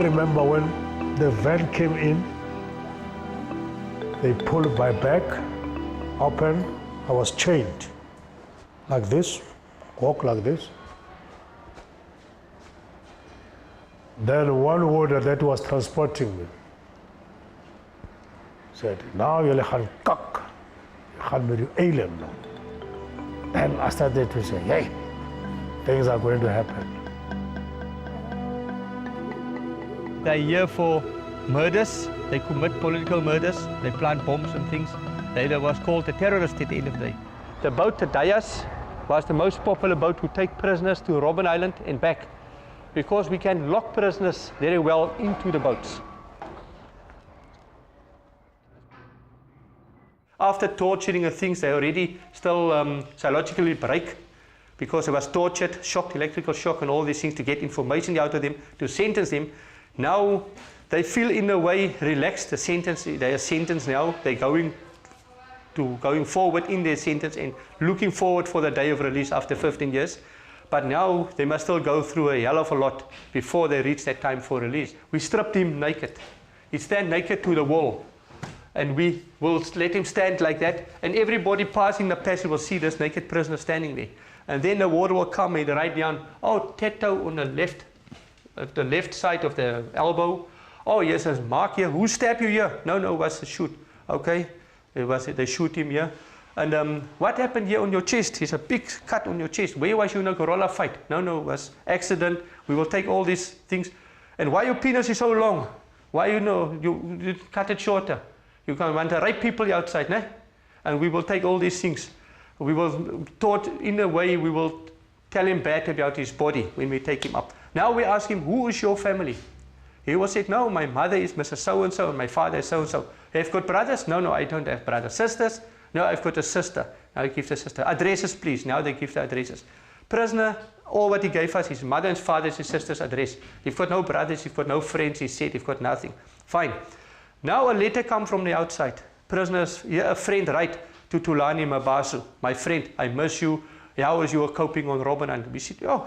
remember when the van came in, they pulled my back open. I was chained like this, walk like this. Then one warder that was transporting me said, now you gaan kak, you gaan met your alien now. And I started to say, hey, things are going to happen. They're here for murders, they commit political murders, they plant bombs and things. They was called the terrorists at the end of the day. The boat, the Dayas, was the most popular boat to take prisoners to Robben Island and back, because we can lock prisoners very well into the boats. After torturing the things, they already still psychologically break, because they was tortured, shocked, electrical shock and all these things to get information out of them, to sentence them. Now they feel in a way relaxed, the sentence, they are sentenced now, they're going forward in their sentence and looking forward for the day of release after 15 years. But now they must still go through a hell of a lot before they reach that time for release. We stripped him naked. He stand naked to the wall. And we will let him stand like that. And everybody passing the passage will see this naked prisoner standing there. And then the warder will come and write down, oh, tattoo on the left side of the elbow. Oh, yes, there's a mark here. Who stabbed you here? No, it was a shoot. Okay, they shoot him here. And what happened here on your chest? There's a big cut on your chest. Where was you in a gorilla fight? No, it was accident. We will take all these things. And why your penis is so long? Why you cut it shorter? You can't want to rape people outside, ne? And we will take all these things. We will taught in a way, we will tell him bad about his body when we take him up. Now we ask him, who is your family? He will say, no, my mother is Mrs. So-and-so and my father is so-and-so. Have you got brothers? No, I don't have brothers. Sisters? No, I've got a sister. Now he gives the sister. Addresses, please. Now they give the addresses. Prisoner, all what he gave us, his mother and father's, his sister's address. You've got no brothers, you've got no friends, he said, you've got nothing. Fine. Now a letter comes from the outside. Prisoners, here a friend write to Tulani Mabasu, my friend, I miss you. How is you coping on Robben Island? We said, yo.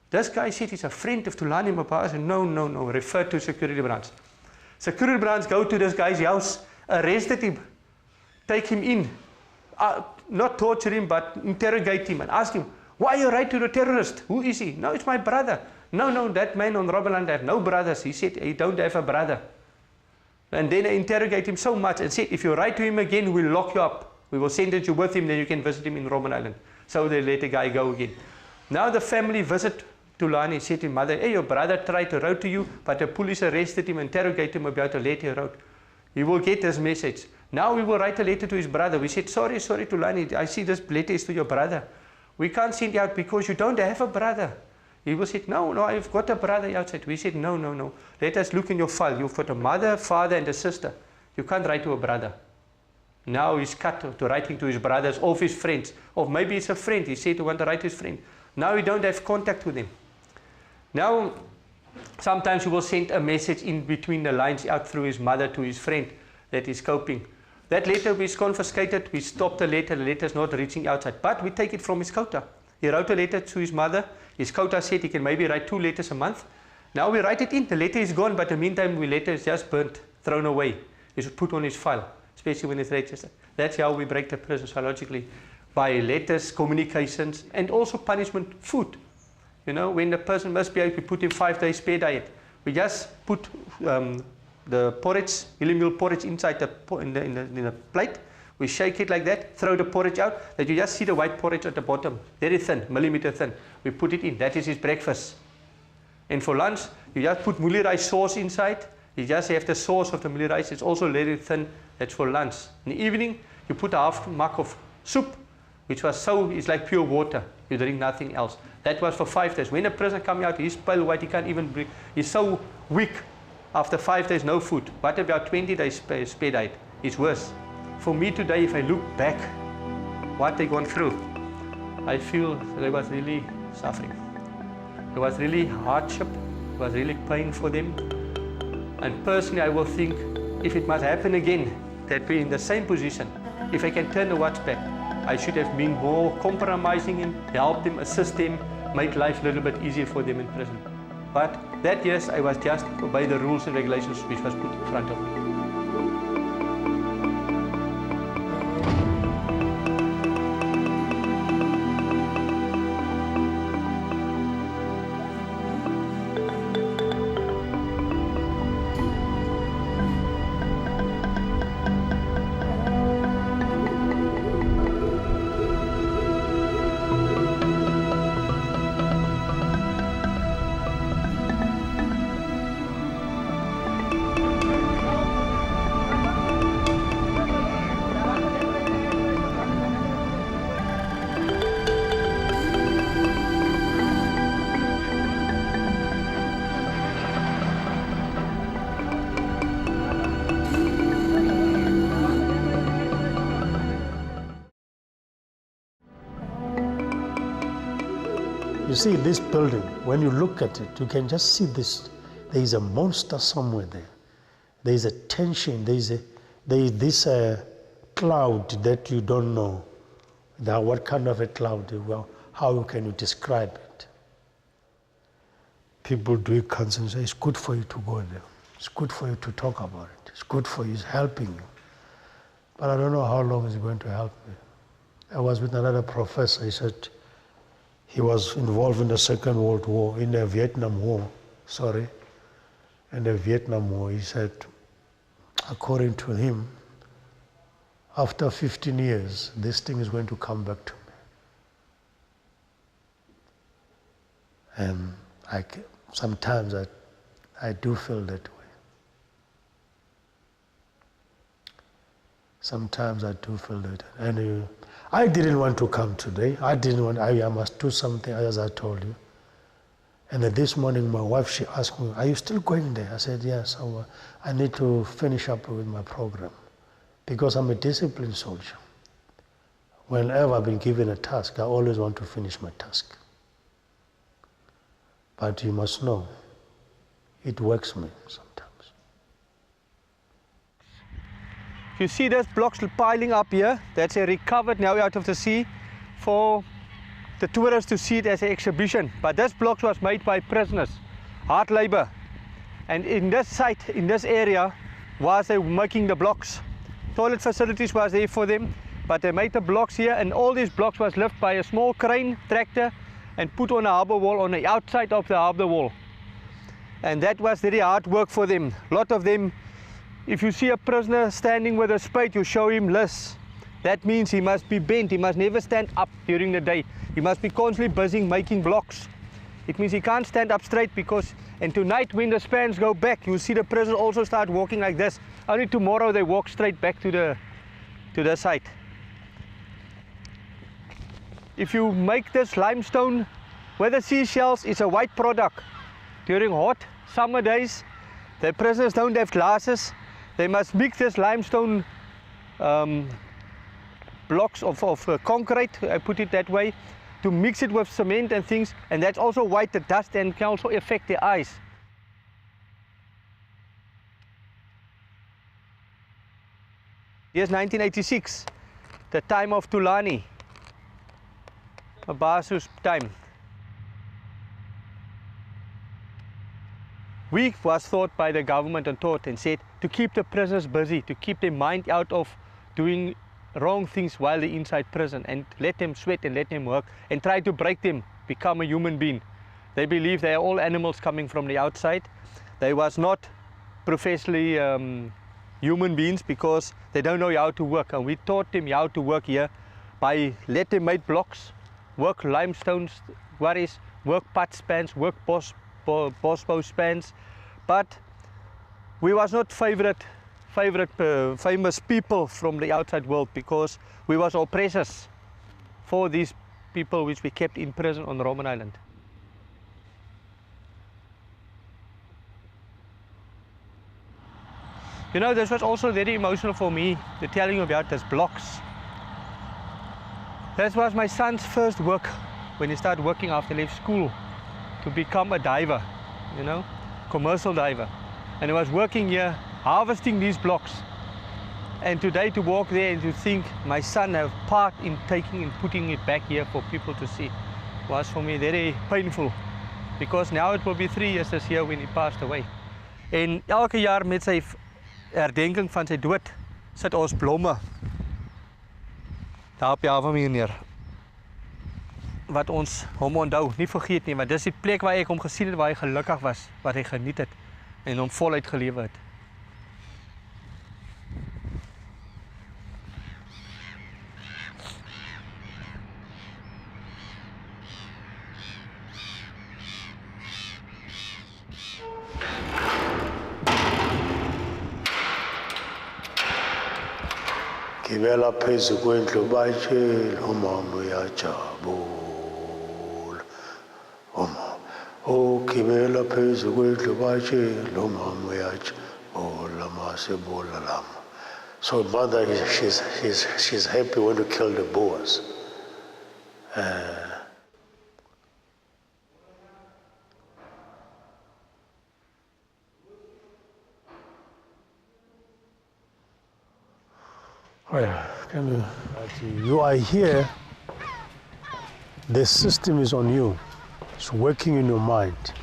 This guy said he's a friend of Tulani Mabasu. No, refer to security branch. Security branch go to this guy's house, arrested him, take him in, not torture him, but interrogate him and ask him, why you write to the terrorist? Who is he? No, it's my brother. No, that man on Robben Island have no brothers. He said he don't have a brother. And then they interrogate him so much and said, if you write to him again, we'll lock you up. We will sentence you with him, then you can visit him in Robben Island. So they let the guy go again. Now the family visit Tulani, said to his mother, hey, your brother tried to write to you, but the police arrested him, interrogated him about a letter he wrote. He will get this message. Now we will write a letter to his brother. We said, sorry, Tulani, I see this letter is to your brother. We can't send you out because you don't have a brother. He will say, no, I've got a brother outside. We said, no. Let us look in your file. You've got a mother, father, and a sister. You can't write to a brother. Now he's cut to writing to his brothers, of his friends. Or maybe it's a friend. He said he want to write to his friend. Now he don't have contact with him. Now, sometimes he will send a message in between the lines out through his mother to his friend that is coping. That letter is confiscated. We stop the letter. The letter is not reaching outside. But we take it from his quota. He wrote a letter to his mother. His quota said he can maybe write 2 letters a month. Now we write it in. The letter is gone, but in the meantime, the letter is just burnt, thrown away. He should put on his file, especially when it's registered. That's how we break the prison psychologically, by letters, communications, and also punishment, food. You know, when the person misbehaves, we put him 5 days spare diet. We just put the porridge, meal porridge inside in the plate. We shake it like that, throw the porridge out, that you just see the white porridge at the bottom, very thin, millimeter thin. We put it in, that is his breakfast. And for lunch, you just put muli rice sauce inside. You just have the sauce of the muli rice, it's also very thin, that's for lunch. In the evening, you put a half mug of soup, which was it's like pure water. You drink nothing else. That was for 5 days. When a prisoner comes out, he's pale white, he can't even breathe. He's so weak. After 5 days, no food. What about 20 days spare diet? It's worse. For me today, if I look back, what they gone through, I feel they was really suffering. It was really hardship, it was really pain for them. And personally, I will think, if it must happen again, that we're in the same position, if I can turn the watch back, I should have been more compromising him, help them, assist them, make life a little bit easier for them in prison. But that, yes, I was just obey the rules and regulations which was put in front of me. You see this building, when you look at it, you can just see this. There is a monster somewhere there. There is a tension, there is this cloud that you don't know. What kind of a cloud? Well, how can you describe it? People do it constantly say, it's good for you to go there. It's good for you to talk about it. It's good for you, it's helping you. But I don't know how long it's going to help me. I was with another professor, he said, he was involved in the Second World War, in the Vietnam War, in the Vietnam War. He said, according to him, after 15 years, this thing is going to come back to me. And sometimes I do feel that way. Sometimes I do feel that. And I didn't want to come today. I must do something, as I told you. And this morning, my wife, she asked me, are you still going there? I said, yes, I need to finish up with my program because I'm a disciplined soldier. Whenever I've been given a task, I always want to finish my task. But you must know, it works me sometimes. If you see those blocks piling up here, that's a recovered now out of the sea for the tourists to see it as an exhibition. But this block was made by prisoners, hard labor. And in this site, in this area, was they making the blocks. Toilet facilities was there for them, but they made the blocks here, and all these blocks was lifted by a small crane tractor and put on a harbour wall, on the outside of the harbour wall. And that was very hard work for them. A lot of them, if you see a prisoner standing with a spade, you show him less. That means he must be bent, he must never stand up during the day. He must be constantly busy making blocks. It means he can't stand up straight and tonight when the spans go back, you see the prisoners also start walking like this. Only tomorrow they walk straight back to the site. If you make this limestone with the seashells, it's a white product. During hot summer days, the prisoners don't have glasses. They must mix this limestone blocks of concrete, I put it that way, to mix it with cement and things, and that's also white, the dust, and can also affect the eyes. Here's 1986, the time of Tulani, Mabasu's time. We was taught by the government and said to keep the prisoners busy, to keep their mind out of doing wrong things while they're inside prison, and let them sweat and let them work and try to break them, become a human being. They believe they are all animals coming from the outside. They was not professionally human beings because they don't know how to work, and we taught them how to work here by let them make blocks, work limestone quarries, work putt spans, work boss bow spans. But we was not famous people from the outside world because we was oppressors for these people which we kept in prison on Robben Island. You know, this was also very emotional for me, the telling about these blocks. This was my son's first work when he started working after he left school to become a diver, you know, commercial diver. And he was working here, harvesting these blocks. And today to walk there and to think my son have part in taking and putting it back here for people to see was for me very painful because now it will be 3 years this year when he passed away. En elke jaar met sy herdenking van sy dood sit ons blomme daar op die hawe neer. Wat ons hom onthou, nie vergeet nie, want dis die plek waar ek hom gesien het, waar hy gelukkig was, wat hy geniet het en hom voluit gelewe het. Gibela phezu kwendlu batshela umama uyajabula. Gibela phezu kwendlu batshela umama uyajabula masebula lama. So mother, she's happy when you kill the Boers. You are here, the system is on you. It's working in your mind.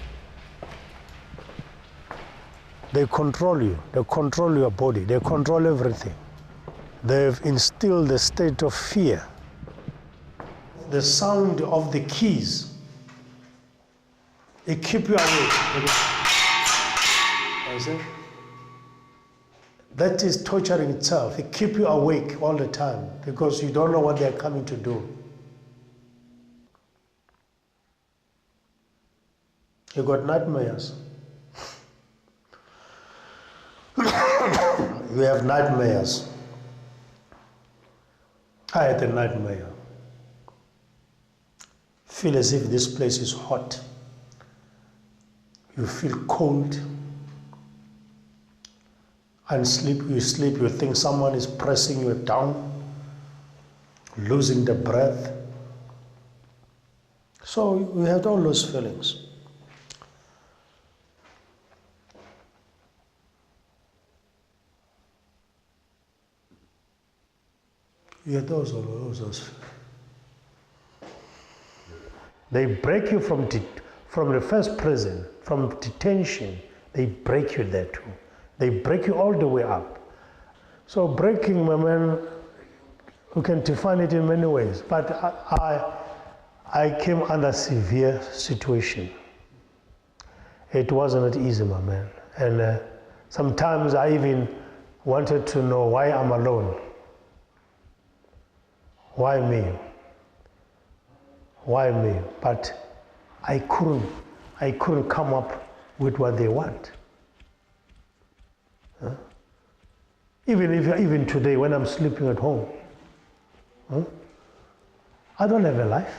They control you, they control your body, they control everything. They've instilled a state of fear. The sound of the keys, it keeps you awake. That is torturing itself. It keeps you awake all the time because you don't know what they're coming to do. You got nightmares. You have nightmares. I had a nightmare. Feel as if this place is hot. You feel cold. And you sleep, you think someone is pressing you down, losing the breath. So we had all those feelings. We had all those. They break you from the first prison, from detention, they break you there too. They break you all the way up. So breaking, my man, you can define it in many ways. But I came under severe situation. It wasn't easy, my man. And sometimes I even wanted to know why I'm alone. Why me? Why me? But I couldn't come up with what they want. Even today, when I'm sleeping at home, I don't have a life.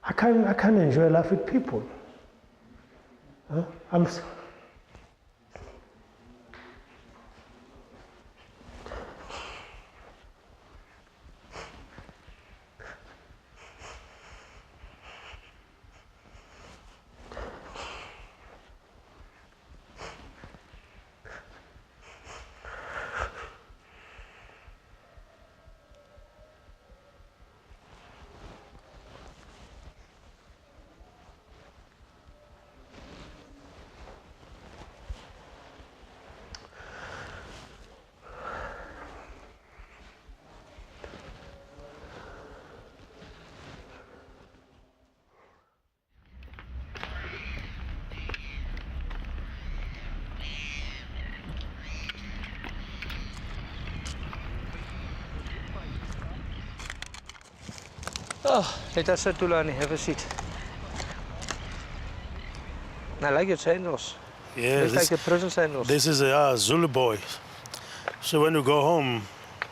I can't enjoy life with people. Oh, let us sit, Tulani, have a seat. I like your sandals. Yeah, it's like the prison sandals. This is a Zulu boy. So when you go home,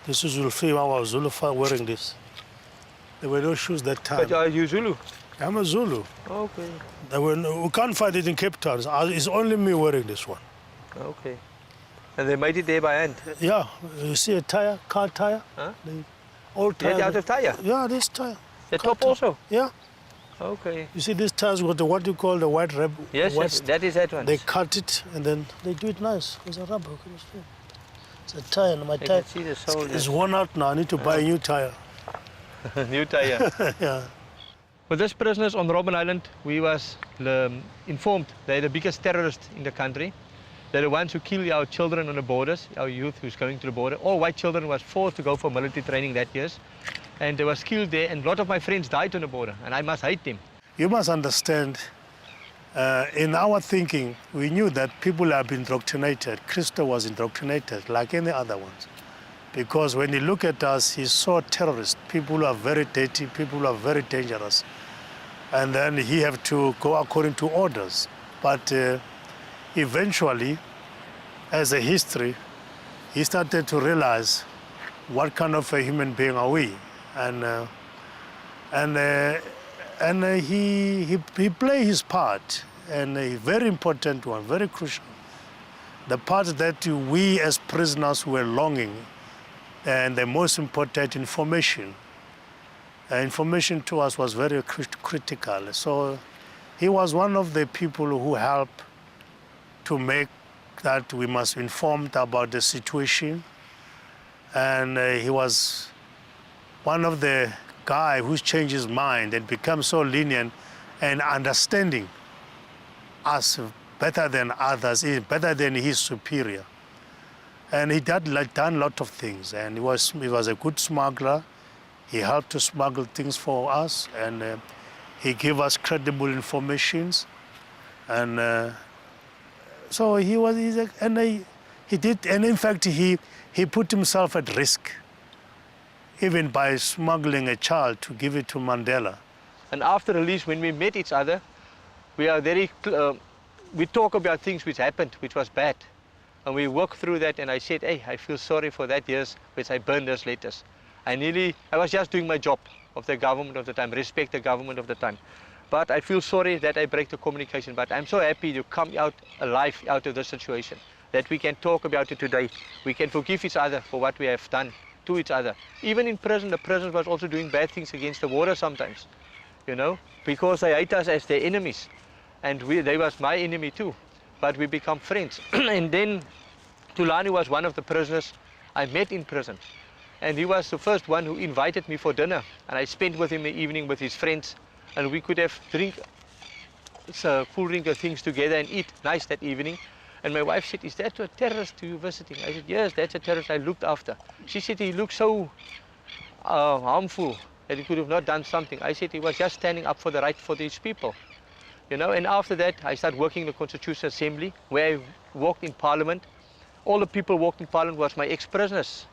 this is you'll feel our Zulu wearing this. There were no shoes that time. But are you Zulu? I'm a Zulu. Okay. We can't find it in Cape Town. It's only me wearing this one. Okay. And they made it there by hand? Yeah. You see a tire, car tire? Huh? Old tire. Out of tire? Yeah, this tire. The top tire. Also? Yeah. Okay. You see these tires with the, what you call the white rubber? Yes, that is that one. They cut it and then they do it nice. It's a rubber. It's a tire. And my tire see the sole is worn out now. I need to buy a new tire. New tire. Yeah. For these prisoners on Robben Island, we was informed they're the biggest terrorists in the country. They're the ones who kill our children on the borders, our youth who's going to the border. All white children was forced to go for military training that years. And they was killed there, and a lot of my friends died on the border, and I must hate them. You must understand, in our thinking, we knew that people have been indoctrinated. Christo was indoctrinated like any other ones. Because when you look at us, he saw terrorists, people who are very dirty, people who are very dangerous. And then he have to go according to orders. But eventually, as a history, he started to realize what kind of a human being are we. And he played his part, and a very important one, very crucial. The part that we as prisoners were longing, and the most important, information. Information to us was very critical. So he was one of the people who helped to make that we must be informed about the situation. And he was one of the guy who's changed his mind and become so lenient and understanding us better than others, better than his superior. And he done a lot of things, and he was a good smuggler. He helped to smuggle things for us, and he gave us credible informations. And so he did, and in fact he put himself at risk, even by smuggling a child to give it to Mandela. And after release, when we met each other, we are we talk about things which happened, which was bad. And we worked through that, and I said, hey, I feel sorry for that years which I burned those letters. I was just doing my job of the government of the time, respect the government of the time. But I feel sorry that I break the communication, but I'm so happy to come out alive out of this situation, that we can talk about it today. We can forgive each other for what we have done to each other. Even in prison, the prisoners was also doing bad things against the water sometimes, you know, because they hate us as their enemies. And they was my enemy too. But we become friends. And then Tulani was one of the prisoners I met in prison. And he was the first one who invited me for dinner. And I spent with him the evening with his friends. And we could have cool drink things together and eat nice that evening. And my wife said, is that a terrorist you visiting? I said, yes, that's a terrorist I looked after. She said, he looked so harmful that he could have not done something. I said, he was just standing up for the right for these people. You know, and after that, I started working in the Constitutional Assembly, where I walked in Parliament. All the people walked in Parliament was my ex-prisoners,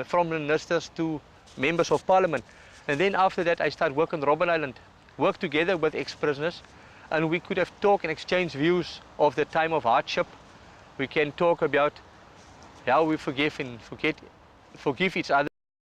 from ministers to members of Parliament. And then after that, I started working on Robben Island, worked together with ex-prisoners, and we could have talked and exchanged views of the time of hardship. We can talk about how we forgive and forgive each other.